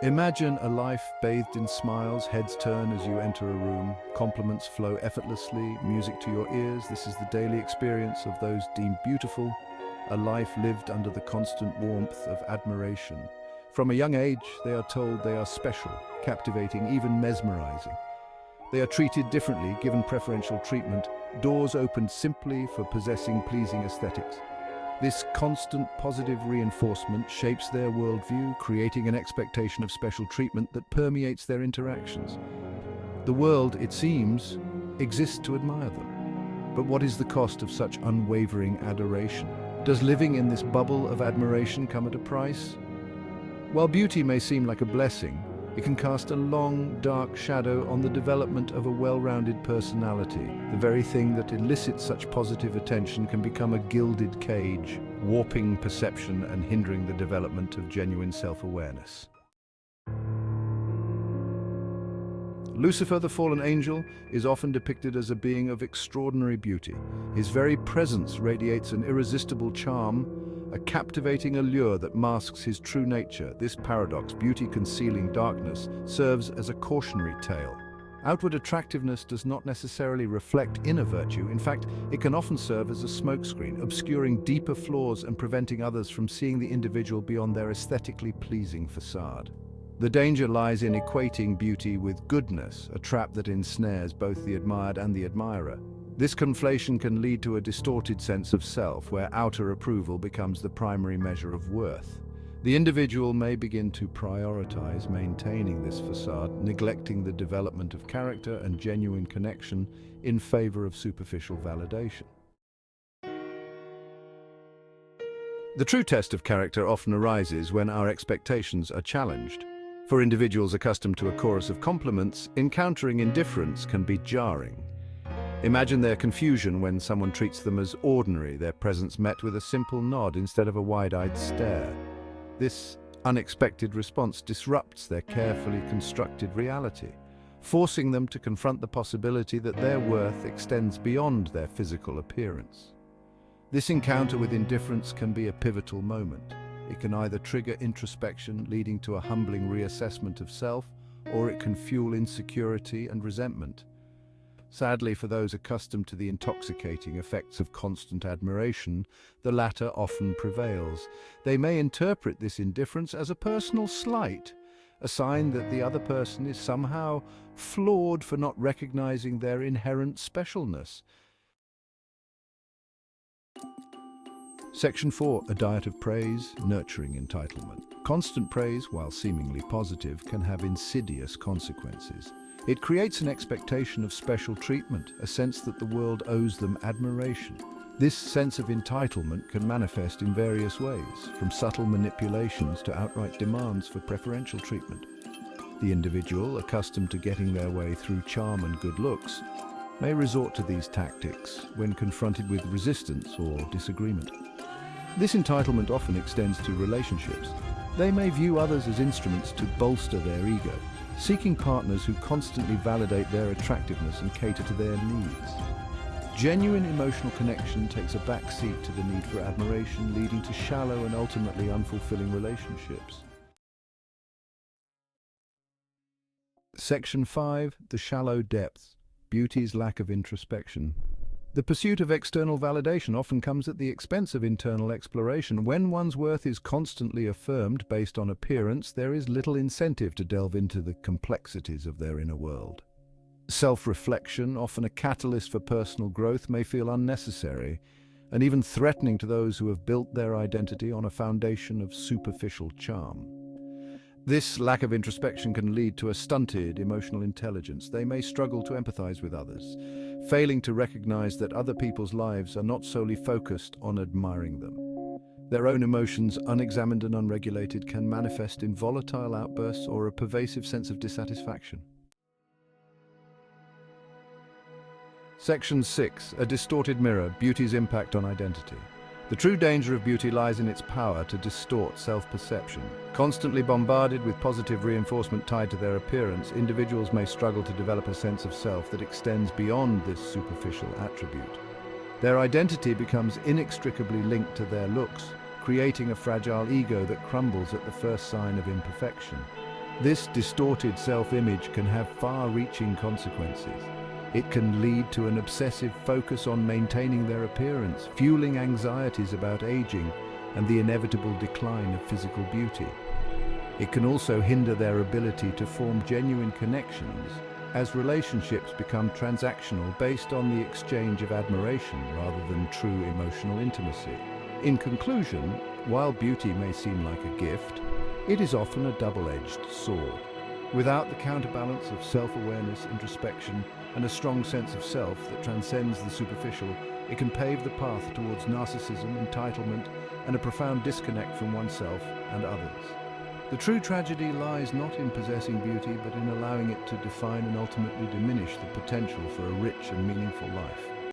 Imagine a life bathed in smiles, heads turn as you enter a room, compliments flow effortlessly, music to your ears. This is the daily experience of those deemed beautiful, a life lived under the constant warmth of admiration. From a young age, they are told they are special, captivating, even mesmerizing. They are treated differently, given preferential treatment, doors opened simply for possessing pleasing aesthetics. This constant positive reinforcement shapes their worldview, creating an expectation of special treatment that permeates their interactions. The world, it seems, exists to admire them. But what is the cost of such unwavering adoration? Does living in this bubble of admiration come at a price? While beauty may seem like a blessing, it can cast a long, dark shadow on the development of a well-rounded personality. The very thing that elicits such positive attention can become a gilded cage, warping perception and hindering the development of genuine self-awareness. Lucifer, the fallen angel, is often depicted as a being of extraordinary beauty. His very presence radiates an irresistible charm, a captivating allure that masks his true nature. This paradox, beauty concealing darkness, serves as a cautionary tale. Outward attractiveness does not necessarily reflect inner virtue. In fact, it can often serve as a smokescreen, obscuring deeper flaws and preventing others from seeing the individual beyond their aesthetically pleasing facade. The danger lies in equating beauty with goodness, a trap that ensnares both the admired and the admirer. This conflation can lead to a distorted sense of self, where outer approval becomes the primary measure of worth. The individual may begin to prioritize maintaining this facade, neglecting the development of character and genuine connection in favor of superficial validation. The true test of character often arises when our expectations are challenged. For individuals accustomed to a chorus of compliments, encountering indifference can be jarring. Imagine their confusion when someone treats them as ordinary, their presence met with a simple nod instead of a wide-eyed stare. This unexpected response disrupts their carefully constructed reality, forcing them to confront the possibility that their worth extends beyond their physical appearance. This encounter with indifference can be a pivotal moment. It can either trigger introspection, leading to a humbling reassessment of self, or it can fuel insecurity and resentment. Sadly, for those accustomed to the intoxicating effects of constant admiration, the latter often prevails. They may interpret this indifference as a personal slight, a sign that the other person is somehow flawed for not recognizing their inherent specialness. Section 4. A diet of praise, nurturing entitlement. Constant praise, while seemingly positive, can have insidious consequences. It creates an expectation of special treatment, a sense that the world owes them admiration. This sense of entitlement can manifest in various ways, from subtle manipulations to outright demands for preferential treatment. The individual, accustomed to getting their way through charm and good looks, may resort to these tactics when confronted with resistance or disagreement. This entitlement often extends to relationships. They may view others as instruments to bolster their ego, seeking partners who constantly validate their attractiveness and cater to their needs. Genuine emotional connection takes a backseat to the need for admiration, leading to shallow and ultimately unfulfilling relationships. Section 5. The shallow depths. Beauty's lack of introspection. The pursuit of external validation often comes at the expense of internal exploration. When one's worth is constantly affirmed based on appearance, there is little incentive to delve into the complexities of their inner world. Self-reflection, often a catalyst for personal growth, may feel unnecessary and even threatening to those who have built their identity on a foundation of superficial charm. This lack of introspection can lead to a stunted emotional intelligence. They may struggle to empathize with others, failing to recognize that other people's lives are not solely focused on admiring them. Their own emotions, unexamined and unregulated, can manifest in volatile outbursts or a pervasive sense of dissatisfaction. Section 6. A distorted mirror, beauty's impact on identity. The true danger of beauty lies in its power to distort self-perception. Constantly bombarded with positive reinforcement tied to their appearance, individuals may struggle to develop a sense of self that extends beyond this superficial attribute. Their identity becomes inextricably linked to their looks, creating a fragile ego that crumbles at the first sign of imperfection. This distorted self-image can have far-reaching consequences. It can lead to an obsessive focus on maintaining their appearance, fueling anxieties about aging and the inevitable decline of physical beauty. It can also hinder their ability to form genuine connections, as relationships become transactional based on the exchange of admiration rather than true emotional intimacy. In conclusion, while beauty may seem like a gift, it is often a double-edged sword. Without the counterbalance of self-awareness, introspection, and a strong sense of self that transcends the superficial, it can pave the path towards narcissism, entitlement, and a profound disconnect from oneself and others. The true tragedy lies not in possessing beauty, but in allowing it to define and ultimately diminish the potential for a rich and meaningful life.